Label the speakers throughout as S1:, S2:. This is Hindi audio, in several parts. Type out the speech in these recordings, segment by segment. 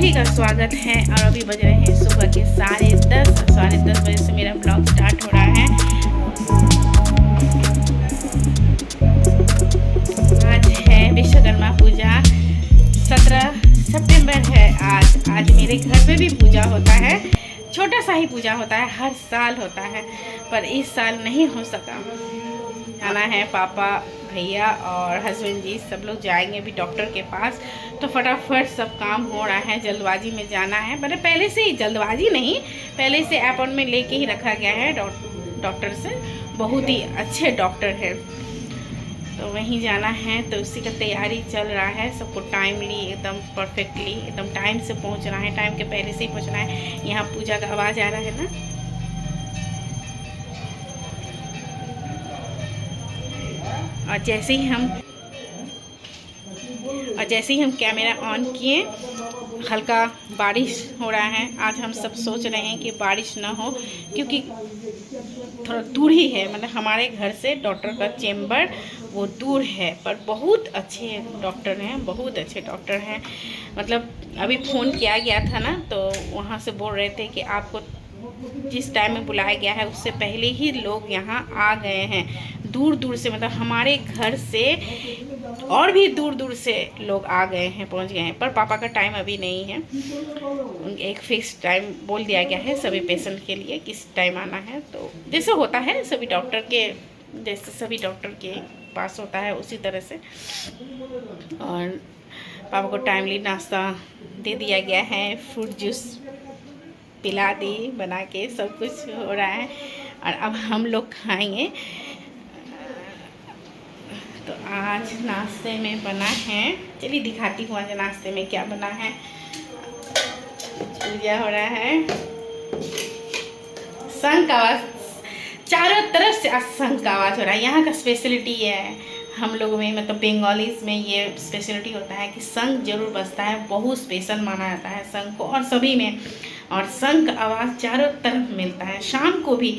S1: सभी का स्वागत है। और अभी बज रहे हैं सुबह के 10:30 बजे से मेरा ब्लॉग स्टार्ट हो रहा है। आज है विश्वकर्मा पूजा, 17 सितंबर है। आज मेरे घर में भी पूजा होता है। छोटा सा ही पूजा होता है, हर साल होता है, पर इस साल नहीं हो सका। आना है पापा, भैया और हस्बैंड जी, सब लोग जाएंगे अभी डॉक्टर के पास। तो फटाफट सब काम हो रहा है, जल्दबाजी में जाना है। मतलब पहले से ही, जल्दबाजी नहीं, पहले से अपॉइंटमेंट लेके ही रखा गया है डॉक्टर से। बहुत ही अच्छे डॉक्टर है, तो वहीं जाना है। तो उसी का तैयारी चल रहा है। सबको टाइमली, एकदम परफेक्टली, एकदम टाइम से पहुंचना है। टाइम के पहले से ही पहुंचना है। यहाँ पूजा का आवाज़ आ रहा है ना। और जैसे ही हम कैमरा ऑन किए, हल्का बारिश हो रहा है। आज हम सब सोच रहे हैं कि बारिश ना हो, क्योंकि थोड़ा दूर ही है। मतलब हमारे घर से डॉक्टर का चेम्बर वो दूर है, पर बहुत अच्छे डॉक्टर हैं, बहुत अच्छे डॉक्टर हैं। मतलब अभी फ़ोन किया गया था ना, तो वहाँ से बोल रहे थे कि आपको जिस टाइम में बुलाया गया है उससे पहले ही लोग यहाँ आ गए हैं, दूर दूर से। मतलब हमारे घर से और भी दूर दूर से लोग आ गए हैं, पहुँच गए हैं। पर पापा का टाइम अभी नहीं है। एक फिक्स टाइम बोल दिया गया है सभी पेशेंट के लिए, किस टाइम आना है। तो जैसे होता है सभी डॉक्टर के, जैसे सभी डॉक्टर के पास होता है, उसी तरह से। और पापा को टाइमली नाश्ता दे दिया गया है, फ्रूट जूस पिला दी बना के, सब कुछ हो रहा है। और अब हम लोग खाएंगे। तो आज नाश्ते में बना है, चलिए दिखाती हूँ आज नाश्ते में क्या बना है। पूजा हो रहा है, शंख का आवाज़ चारों तरफ से, आज शंख का आवाज़ हो रहा है। यहाँ का स्पेशलिटी है हम लोगों में, मतलब बंगालीज में ये स्पेशलिटी होता है कि शंख जरूर बजता है। बहुत स्पेशल माना जाता है शंख को, और सभी में। और शंख का आवाज़ चारों तरफ मिलता है। शाम को भी,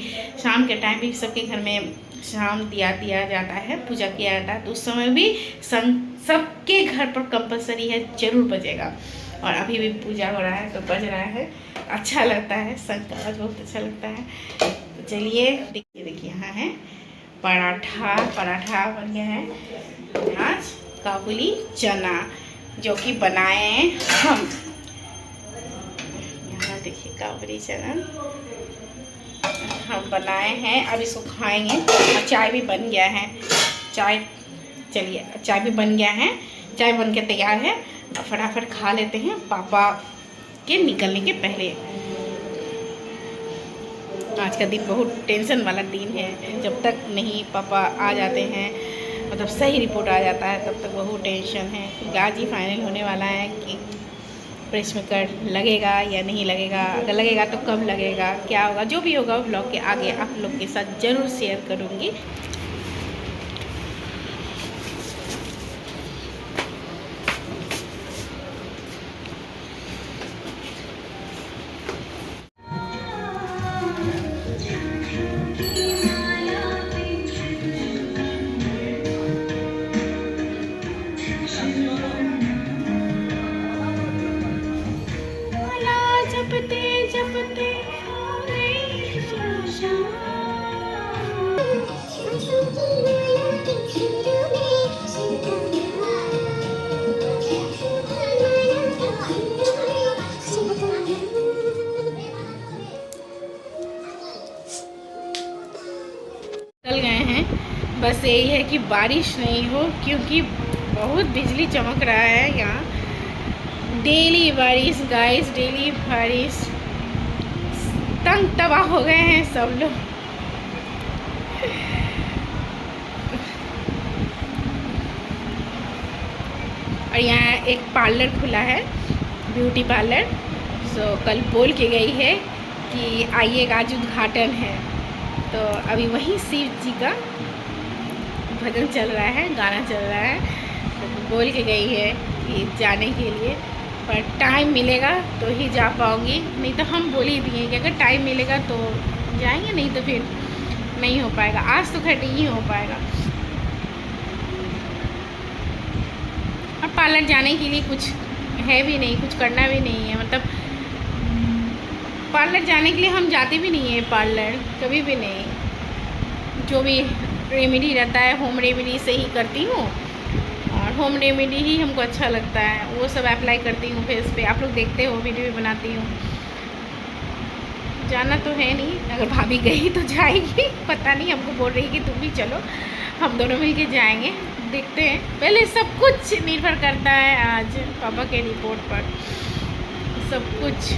S1: शाम के टाइम भी सबके घर में शाम दिया जाता है, पूजा किया जाता है, तो उस समय भी शंख सबके घर पर कंपलसरी है, जरूर बजेगा। और अभी भी पूजा हो रहा है तो बज रहा है, अच्छा लगता है। शंख का आवाज़ बहुत अच्छा लगता है। तो चलिए देखिए यहाँ है पराठा बन गया है। आज काबुली चना जो कि बनाए हम, यहाँ देखिए काबुली चना हम बनाए हैं। अब इसको खाएंगे। और चाय भी बन गया है, चलिए चाय भी बन गया है, चाय बन के तैयार है। फटाफट खा लेते हैं पापा के निकलने के पहले। आज का दिन बहुत टेंशन वाला दिन है। जब तक नहीं पापा आ जाते हैं, मतलब सही रिपोर्ट आ जाता है, तब तक बहुत टेंशन है। क्योंकि आज ही फाइनल होने वाला है कि ब्रेस्ट में कट लगेगा या नहीं लगेगा। अगर लगेगा तो कब लगेगा, क्या होगा, जो भी होगा ब्लॉग के आगे आप लोग के साथ ज़रूर शेयर करूँगी। जपते चल गए हैं। बस यही है कि बारिश नहीं हो, क्योंकि बहुत बिजली चमक रहा है यहाँ। डेली बारिश गाइस, डेली बारिश। तंग तबाह हो गए हैं सब लोग। और यहाँ एक पार्लर खुला है, ब्यूटी पार्लर। सो कल बोल के गई है कि आइएगा, आज उद्घाटन है। तो अभी वहीं शिव जी का भजन चल रहा है, गाना चल रहा है। तो बोल के गई है कि जाने के लिए, पर टाइम मिलेगा तो ही जा पाऊँगी। नहीं तो हम बोल ही दिए कि अगर टाइम मिलेगा तो जाएंगे, नहीं तो फिर नहीं हो पाएगा। आज तो खैर नहीं हो पाएगा। और पार्लर जाने के लिए कुछ है भी नहीं, कुछ करना भी नहीं है। मतलब पार्लर जाने के लिए हम जाते भी नहीं है, पार्लर कभी भी नहीं। जो भी रेमेडी रहता है होम रेमेडी से ही करती हूँ, और होम रेमेडी ही हमको अच्छा लगता है, वो सब अप्लाई करती हूँ फेस पे। आप लोग देखते हो, वीडियो भी बनाती हूँ। जाना तो है नहीं, अगर भाभी गई तो जाएगी, पता नहीं, हमको बोल रही कि तुम भी चलो, हम दोनों मिल के जाएंगे। देखते हैं, पहले सब कुछ निर्भर करता है आज पापा के रिपोर्ट पर, सब कुछ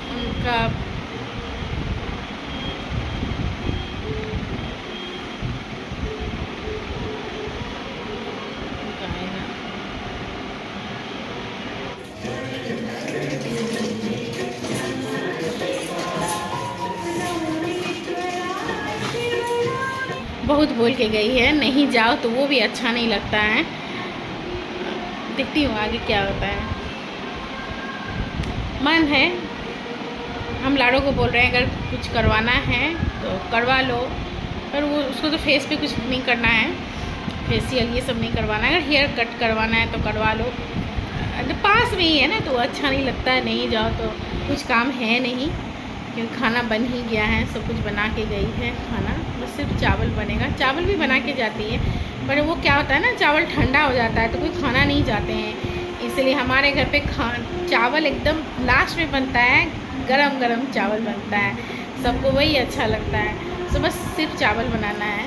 S1: उनका। बहुत बोल के गई है नहीं जाओ, तो वो भी अच्छा नहीं लगता है। देखती हूँ आगे क्या होता है। मन है, हम लाड़ो को बोल रहे हैं अगर कुछ करवाना है तो करवा लो, पर वो उसको तो फेस पे कुछ नहीं करना है, फेशियल ये सब नहीं करवाना है। अगर हेयर कट करवाना है तो करवा लो, पास में ही है ना, तो अच्छा नहीं लगता है नहीं जाओ तो। कुछ काम है नहीं, क्योंकि खाना बन ही गया है, सब कुछ बना के गई है खाना, बस सिर्फ चावल बनेगा। चावल भी बना के जाती है, पर वो क्या होता है ना, चावल ठंडा हो जाता है तो कोई खाना नहीं चाहते हैं, इसलिए हमारे घर पे चावल एकदम लास्ट में बनता है, गरम गरम चावल बनता है, सबको वही अच्छा लगता है। तो बस सिर्फ चावल बनाना है,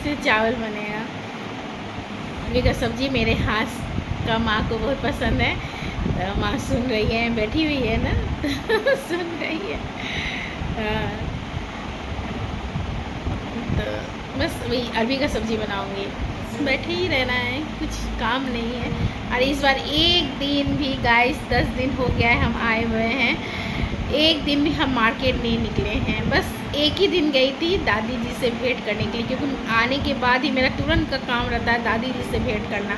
S1: सिर्फ चावल बनेगा। अभी का सब्जी मेरे हाथ का माँ को बहुत पसंद है, तो माँ सुन रही है, बैठी हुई है ना सुन रही है। तो बस वही अरबी का सब्जी बनाऊंगी, बैठे ही रहना है, कुछ काम नहीं है। और इस बार एक दिन भी गाइस 10 दिन हो गया है हम आए हुए हैं, एक दिन भी हम मार्केट नहीं निकले हैं। बस एक ही दिन गई थी दादी जी से भेंट करने के लिए, क्योंकि आने के बाद ही मेरा तुरंत का काम रहता है दादी जी से भेंट करना।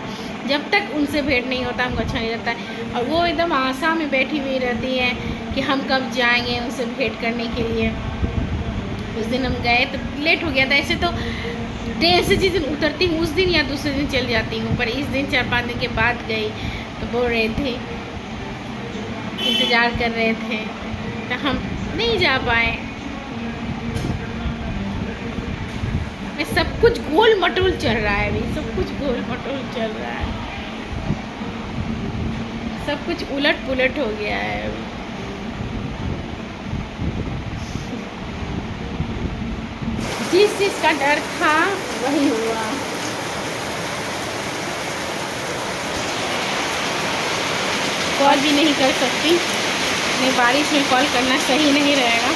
S1: जब तक उनसे भेंट नहीं होता हमको अच्छा नहीं लगता है, और वो एकदम आशा में बैठी हुई रहती है कि हम कब जाएंगे उनसे भेंट करने के लिए। उस दिन हम गए तो लेट हो गया था, ऐसे तो ट्रेन से जिस दिन उतरती हूँ उस दिन या दूसरे दिन चल जाती हूँ, पर इस दिन 4-5 दिन के बाद गई। तो बोल रहे थे, इंतज़ार कर रहे थे, तो हम नहीं जा पाए। सब कुछ गोल मटोल चल रहा है अभी, सब कुछ गोल मटोल चल रहा है, सब कुछ उलट पुलट हो गया है अभी। जिस चीज़ का डर था वही हुआ। कॉल भी नहीं कर सकती, नहीं बारिश में कॉल करना सही नहीं रहेगा।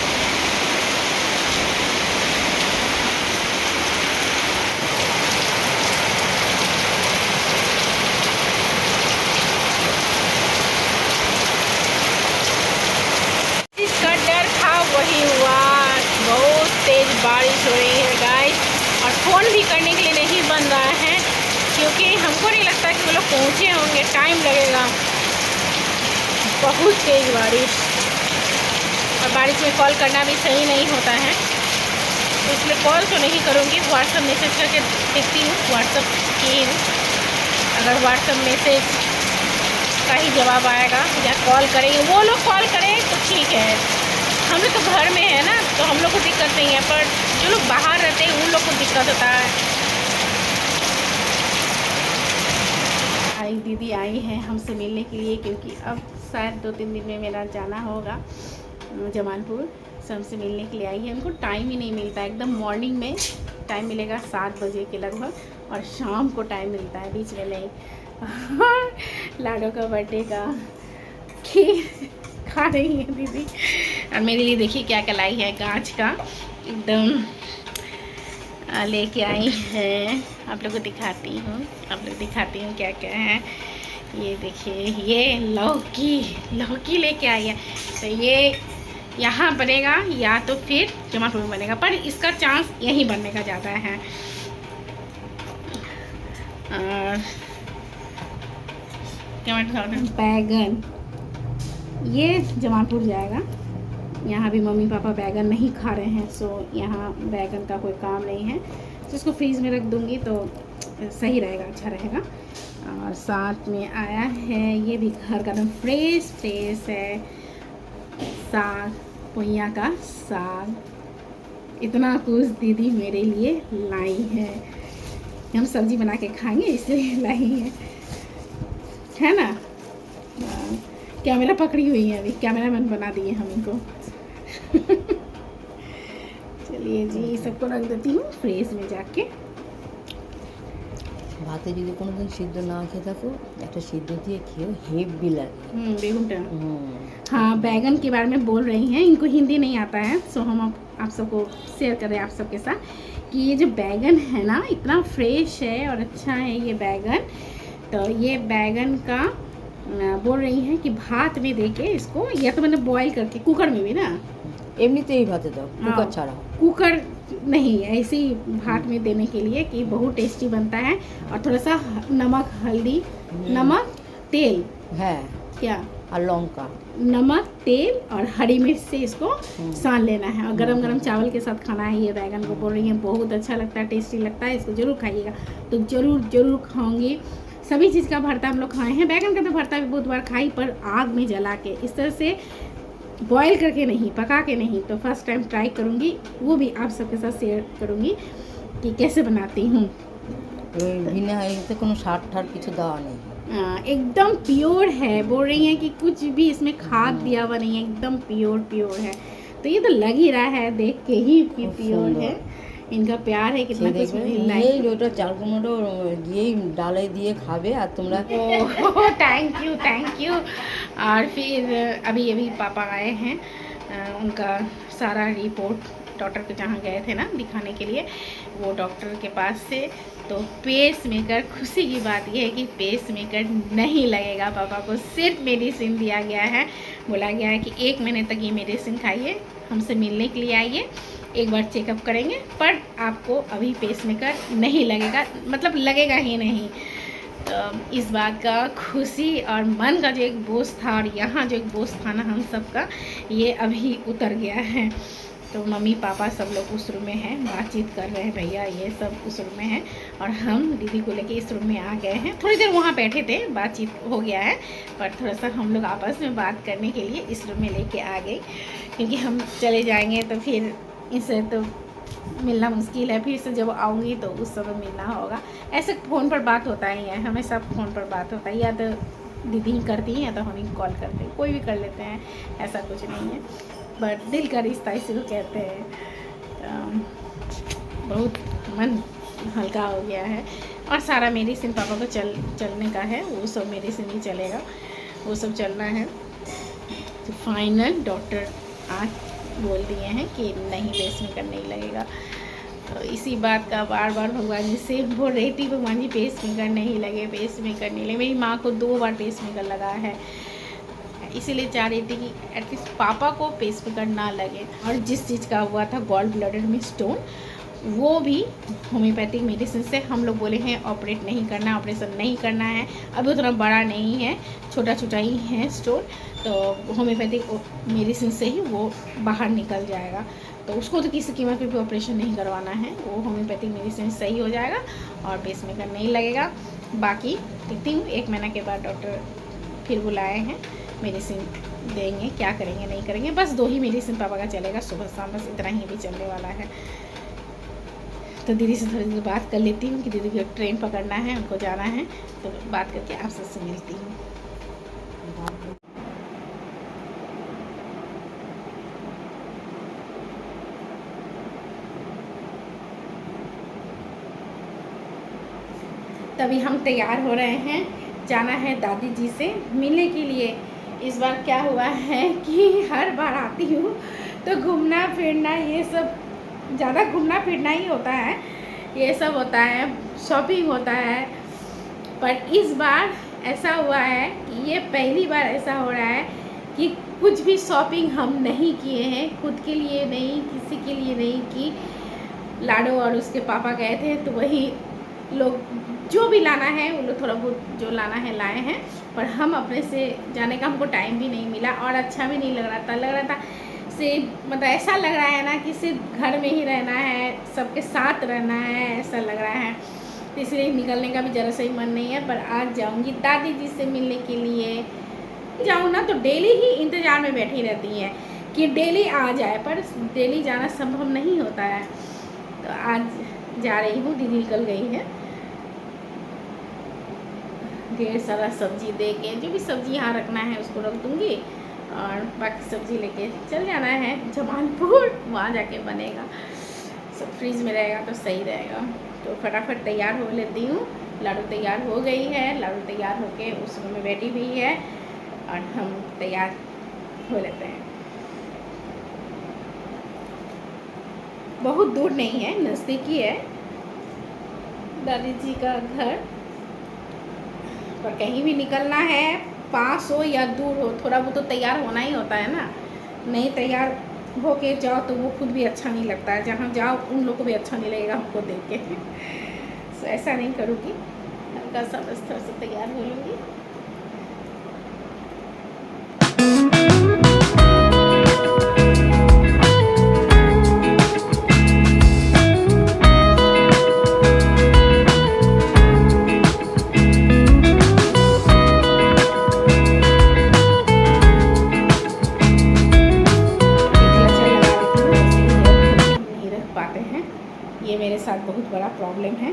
S1: जिसका डर था वही हुआ, बहुत तेज़ बारिश हो रही है गाइस, और फ़ोन भी करने के लिए नहीं बन रहा है, क्योंकि हमको नहीं लगता कि वो लोग पहुँचे होंगे, टाइम लगेगा। बहुत तेज़ बारिश, और बारिश में कॉल करना भी सही नहीं होता है, तो इसलिए कॉल तो नहीं करूँगी, व्हाट्सअप मैसेज करके देखती हूँ, व्हाट्सअप की हूँ। अगर व्हाट्सअप मैसेज का ही जवाब आएगा या कॉल करेंगे, वो लोग कॉल करें तो ठीक है, हम लोग तो घर में है ना, तो हम लोग को दिक्कत नहीं है, पर जो लोग बाहर रहते हैं उन लोग को दिक्कत होता है। आई दीदी आई है हमसे मिलने के लिए, क्योंकि अब शायद 2-3 दिन में मेरा जाना होगा जमालपुर, से हमसे मिलने के लिए आई है। उनको टाइम ही नहीं मिलता, एकदम मॉर्निंग में टाइम मिलेगा 7 बजे के लगभग, और शाम को टाइम मिलता है, बीच में नहीं। लाडो का बर्थडे का खीर खा रही है दीदी, और मेरे लिए देखिए क्या क्या लाई है, कांच का एकदम लेके आई है। आप लोग को दिखाती हूँ क्या क्या है। ये देखिए, ये लौकी लेके आई है, तो ये यहाँ बनेगा या तो फिर जमालपुर में बनेगा, पर इसका चांस यहीं बनने का ज़्यादा है। और बैगन, ये जमालपुर जाएगा, यहाँ भी मम्मी पापा बैगन नहीं खा रहे हैं, सो यहाँ बैगन का कोई काम नहीं है, तो इसको फ्रीज में रख दूँगी तो सही रहेगा, अच्छा रहेगा। और साथ में आया है ये भी घर का एकदम फ्रेश फ्रेश है साग, पुइया का साग। इतना कुछ दीदी मेरे लिए लाई है, हम सब्जी बना के खाएंगे इसलिए लाई है ना। कैमरा पकड़ी हुई है, अभी कैमरामैन बना दिए हम इनको। चलिए जी, सबको रख देती हूँ फ्रेश में जाके।
S2: ভাতে যদি কোনোদিন সিদ্ধ না খেয়ে থাকো, একটা সিদ্ধ দিয়ে খেও, হেভি লাগে।
S1: बेगुनटा। हाँ, बैगन के बारे में बोल रही हैं, इनको हिंदी नहीं आता है, सो हम आप सबको शेयर करें आप सबके साथ कि ये जो बैगन है ना इतना फ्रेश है और अच्छा है ये बैगन। तो ये बैगन का बोल रही हैं कि भात में देके इसको, या तो मैंने बॉईल करके कुकर में भी ना,
S2: এমনিতেই ভাতে দাও, কুকার ছাড়া।
S1: कुकर नहीं, ऐसे ही भात में देने के लिए कि बहुत टेस्टी बनता है। और थोड़ा सा नमक, हल्दी, नमक, तेल,
S2: है
S1: क्या
S2: और लौंगा,
S1: नमक, तेल और हरी मिर्च से इसको सान लेना है और गरम गरम चावल के साथ खाना है। ये बैगन को बोल रही हैं बहुत अच्छा लगता है, टेस्टी लगता है, इसको ज़रूर खाइएगा। तो ज़रूर खाऊंगी। सभी चीज़ का भरता हम लोग खाए हैं, बैगन का तो भरता भी बहुत बार खाई, पर आग में जला के, इस तरह से बॉईल करके नहीं, पका के नहीं। तो फर्स्ट टाइम ट्राई करूँगी, वो भी आप सबके साथ शेयर करूँगी कि कैसे बनाती हूँ।
S2: बिना इसे कोनो सार ठार कुछ देवा नहीं,
S1: एकदम प्योर है। बोल रही हैं कि कुछ भी इसमें खाद दिया हुआ नहीं है, एकदम प्योर है। तो ये तो लग ही रहा है देख के ही कि प्योर है। इनका प्यार है कितना कुछ
S2: ওটা চাল কুমড়ো দিয়েই ডালে দিয়ে খাবে আর তোমরা।
S1: Thank you. और फिर अभी पापा आए हैं, उनका सारा रिपोर्ट डॉक्टर के जहाँ गए थे ना दिखाने के लिए, वो डॉक्टर के पास से। तो पेस मेकर, खुशी की बात यह है कि पेस मेकर नहीं लगेगा पापा को, सिर्फ मेडिसिन दिया गया है। बोला गया है कि 1 महीने तक ये मेडिसिन खाइए, हमसे मिलने के लिए आइए, एक बार चेकअप करेंगे, पर आपको अभी पेस मेकर नहीं लगेगा, मतलब लगेगा ही नहीं। तो इस बात का खुशी और मन का जो एक बोझ था और यहाँ जो एक बोझ था ना हम सब का, ये अभी उतर गया है। तो मम्मी पापा सब लोग उस रूम में हैं, बातचीत कर रहे हैं, भैया ये सब उस रूम में हैं और हम दीदी को लेके इस रूम में आ गए हैं। थोड़ी देर वहाँ बैठे थे, बातचीत हो गया है, पर थोड़ा सा हम लोग आपस में बात करने के लिए इस रूम में लेके आ गई, क्योंकि हम चले जाएंगे तो फिर इससे तो मिलना मुश्किल है। फिर से जब आऊँगी तो उस समय मिलना होगा। ऐसे फ़ोन पर बात होता ही है, हमेशा फ़ोन पर बात होता है, या तो दीदी ही करती हैं या तो हम ही कॉल करते हैं, कोई भी कर लेते हैं, ऐसा कुछ नहीं है। बट दिल का रिश्ता इसी को कहते हैं। बहुत मन हल्का हो गया है। और सारा मेडिसिन पापा को चलने का है, वो सब मेडिसिन ही चलेगा, वो सब चलना है। तो फाइनल डॉक्टर आज बोल दिए हैं कि नहीं, पेसमेकर नहीं लगेगा। तो इसी बात का बार बार भगवान जी से बोल रही थी, भगवान जी पेसमेकर नहीं लगे, पेसमेकर नहीं लगे। मेरी माँ को 2 बार पेसमेकर लगा है, इसीलिए चाह रही थी कि एटलीस्ट पापा को पेसमेकर ना लगे। और जिस चीज़ का हुआ था गॉल ब्लैडर में स्टोन, वो भी होम्योपैथिक मेडिसिन से हम लोग बोले हैं ऑपरेट नहीं करना, ऑपरेशन नहीं करना है। अभी उतना बड़ा नहीं है, छोटा छोटा ही है स्टोन, तो होम्योपैथिक मेडिसिन से ही वो बाहर निकल जाएगा। तो उसको तो किसी कीमत पे भी ऑपरेशन नहीं करवाना है, वो होम्योपैथिक मेडिसिन सही हो जाएगा और पेसमेकर नहीं लगेगा। बाकी देखती हूँ 1 महीना के बाद डॉक्टर फिर बुलाए हैं, मेडिसिन देंगे, क्या करेंगे नहीं करेंगे। बस 2 ही मेडिसिन पापा का चलेगा सुबह शाम, बस इतना ही भी चलने वाला है। तो दीदी से थोड़ी देर बात कर लेती हूँ कि दीदी को ट्रेन पकड़ना है, उनको जाना है, तो बात करके आप सबसे मिलती हूँ। तभी हम तैयार हो रहे हैं, जाना है दादी जी से मिलने के लिए। इस बार क्या हुआ है कि हर बार आती हूँ तो घूमना फिरना, ये सब ज़्यादा घूमना फिरना ही होता है, ये सब होता है, शॉपिंग होता है। पर इस बार ऐसा हुआ है कि ये पहली बार ऐसा हो रहा है कि कुछ भी शॉपिंग हम नहीं किए हैं, खुद के लिए नहीं, किसी के लिए नहीं की। लाडो और उसके पापा गए थे तो वही लोग जो भी लाना है वो लोग थोड़ा बहुत जो लाना है लाए हैं, पर हम अपने से जाने का हमको टाइम भी नहीं मिला और अच्छा भी नहीं लग रहा था। मतलब ऐसा लग रहा है ना कि सिर्फ घर में ही रहना है, सबके साथ रहना है, ऐसा लग रहा है। तो इसलिए निकलने का भी ज़रा सही मन नहीं है। पर आज जाऊंगी दादी जी से मिलने के लिए। जाऊँ ना तो डेली ही इंतज़ार में बैठी रहती हैं कि डेली आ जाए, पर डेली जाना संभव नहीं होता है। तो आज जा रही हूँ, दीदी निकल गई है। ढेर सारा सब्जी दे के, जो भी सब्जी यहाँ रखना है उसको रख दूँगी और बाकी सब्जी लेके चल जाना है जमालपुर, वहाँ जाके बनेगा, सब फ्रीज में रहेगा तो सही रहेगा। तो फटाफट तैयार हो लेती हूँ। लाडू तैयार हो गई है, लाडू तैयार होके उस रूम में बैठी हुई है और हम तैयार हो लेते हैं। बहुत दूर नहीं है, नज़दीकी है दादी जी का घर। पर कहीं भी निकलना है, पास हो या दूर हो, थोड़ा वो तो तैयार होना ही होता है ना। नहीं तैयार हो के जाओ तो वो खुद भी अच्छा नहीं लगता है, जहाँ जाओ उन लोगों को भी अच्छा नहीं लगेगा हमको देख के। सो ऐसा नहीं करूँगी, हल्का सा बस थोड़ा सा तैयार हो लूँगी। ये मेरे साथ बहुत बड़ा प्रॉब्लम है।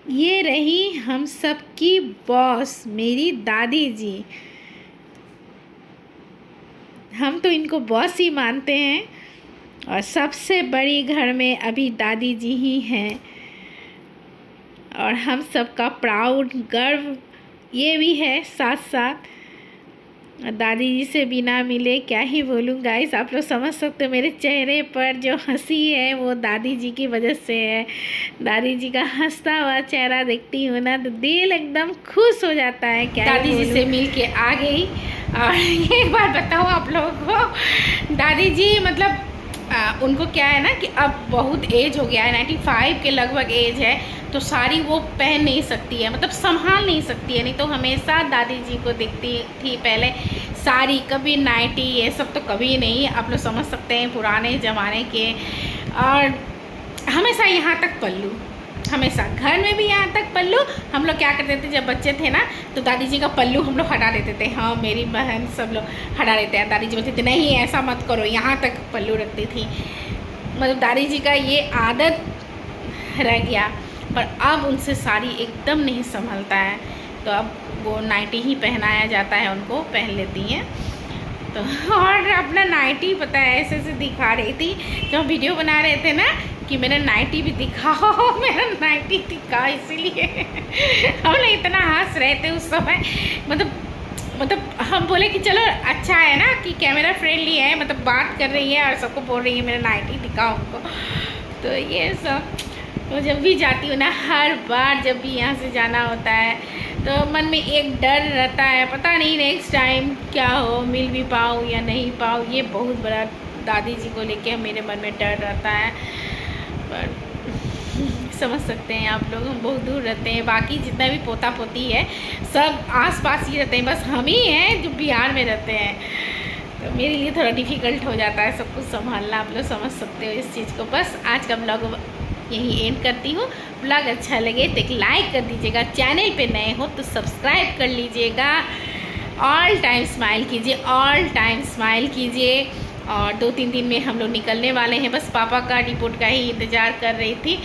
S1: ये रही हम सब की बॉस, मेरी दादी जी। हम तो इनको बॉस ही मानते हैं और सबसे बड़ी घर में अभी दादी जी ही हैं और हम सबका प्राउड गर्व ये भी है साथ साथ। दादी जी से बिना मिले क्या ही बोलूँ गाइस, आप लोग समझ सकते हो मेरे चेहरे पर जो हंसी है वो दादी जी की वजह से है। दादी जी का हंसता हुआ चेहरा देखती हूँ ना तो दिल एकदम खुश हो जाता है। क्या दादी जी से मिल के आ गई। और एक बार बताओ आप लोगों को, दादी जी मतलब उनको क्या है ना कि अब बहुत एज हो गया है, 95 के लगभग एज है, तो साड़ी वो पहन नहीं सकती है, मतलब संभाल नहीं सकती है। नहीं तो हमेशा दादी जी को दिखती थी पहले साड़ी, कभी नाइटी, ये सब तो कभी नहीं। आप लोग समझ सकते हैं पुराने ज़माने के। और हमेशा यहाँ तक पल्लू, हमेशा घर में भी यहाँ तक पल्लू। हम लोग क्या करते थे जब बच्चे थे ना, तो दादी जी का पल्लू हम लोग हटा देते थे। हाँ, मेरी बहन सब लोग हटा देते हैं। दादी जी बोलती थी नहीं ऐसा मत करो, यहाँ तक पल्लू रखती थी। मतलब दादी जी का ये आदत रह गया। पर अब उनसे साड़ी एकदम नहीं संभलता है, तो अब वो नाइटी ही पहनाया जाता है, उनको पहन लेती हैं। तो और अपना नाइटी पता है ऐसे ऐसे दिखा रही थी जब हम वीडियो बना रहे थे ना कि मेरा नाइटी भी दिखाओ, मेरा नाइटी दिखा, इसीलिए हम लोग इतना हंस रहे थे उस समय। मतलब हम बोले कि चलो अच्छा है ना कि कैमरा फ्रेंडली है, मतलब बात कर रही है और सबको बोल रही है मेरा नाइटी दिखाओ उनको। तो ये सब तो जब भी जाती हूँ ना, हर बार जब भी यहाँ से जाना होता है तो मन में एक डर रहता है, पता नहीं नेक्स्ट टाइम क्या हो, मिल भी पाऊँ या नहीं पाऊँ। ये बहुत बड़ा दादी जी को लेके मेरे मन में डर रहता है। पर समझ सकते हैं आप लोग, हम बहुत दूर रहते हैं। बाकी जितना भी पोता पोती है सब आस पास ही रहते हैं, बस हम ही हैं जो बिहार में रहते हैं। तो मेरे लिए थोड़ा डिफ़िकल्ट हो जाता है सब कुछ संभालना, आप लोग समझ सकते हो इस चीज़ को। बस आज का ब्लॉग यही एंड करती हूँ। ब्लॉग अच्छा लगे तो एक लाइक कर दीजिएगा, चैनल पे नए हो तो सब्सक्राइब कर लीजिएगा, ऑल टाइम स्माइल कीजिए, ऑल टाइम स्माइल कीजिए। और 2-3 दिन में हम लोग निकलने वाले हैं, बस पापा का रिपोर्ट का ही इंतज़ार कर रही थी।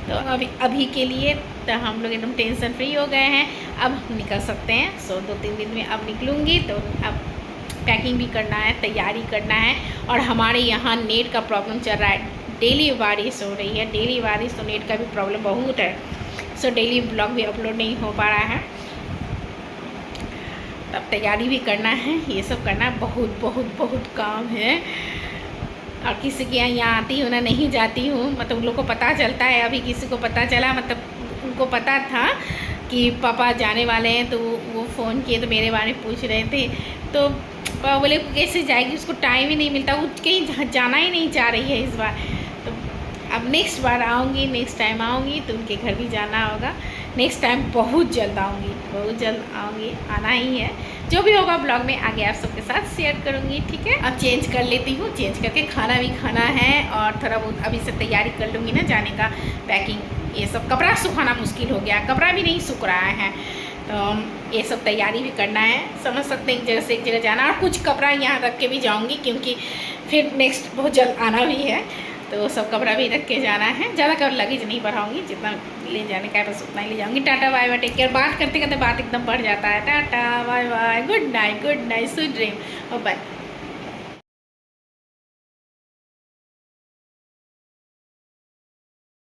S1: तो अभी के लिए तो हम लोग एकदम टेंशन फ्री हो गए हैं, अब निकल सकते हैं। सो 2-3 दिन में अब निकलूँगी, तो अब पैकिंग भी करना है, तैयारी करना है। और हमारे यहाँ नेट का प्रॉब्लम चल रहा है, डेली बारिश हो रही है, डेली बारिश, तो नेट का भी प्रॉब्लम बहुत है। सो डेली ब्लॉग भी अपलोड नहीं हो पा रहा है। तब तैयारी भी करना है, ये सब करना बहुत बहुत बहुत काम है। और किसी के यहाँ आती हूँ ना, नहीं जाती हूँ, मतलब उन लोग को पता चलता है। अभी किसी को पता चला, मतलब उनको पता था कि पापा जाने वाले हैं, तो वो फ़ोन किए तो मेरे बारे में पूछ रहे थे। तो पापा बोले कैसे जाएगी, उसको टाइम ही नहीं मिलता, वो कहीं जाना ही नहीं चाह रही है इस बार। तो अब नेक्स्ट बार आऊँगी, नेक्स्ट टाइम आऊँगी तो उनके घर भी जाना होगा। नेक्स्ट टाइम बहुत जल्द आऊँगी, आना ही है। जो भी होगा ब्लॉग में आगे आप सबके साथ शेयर करूँगी, ठीक है। अब चेंज कर लेती हूँ, चेंज करके खाना भी खाना है और थोड़ा बहुत अभी से तैयारी कर लूँगी ना जाने का, पैकिंग ये सब। कपड़ा सुखाना मुश्किल हो गया, कपड़ा भी नहीं सूख रहा है, तो ये सब तैयारी भी करना है। समझ सकते हैं एक जगह से एक जगह जाना, और कुछ कपड़ा यहाँ रख के भी जाऊँगी क्योंकि फिर नेक्स्ट बहुत जल्द आना भी है, तो सब कपड़ा भी रख के जाना है। ज़्यादा कर लगेज नहीं बढ़ाऊँगी, जितना ले जाने का है बस उतना ही ले जाऊँगी। Tata bye bye, take care. बात करते करते बात एकदम बढ़ जाता है। Tata bye bye, good night, sweet dream और बाय।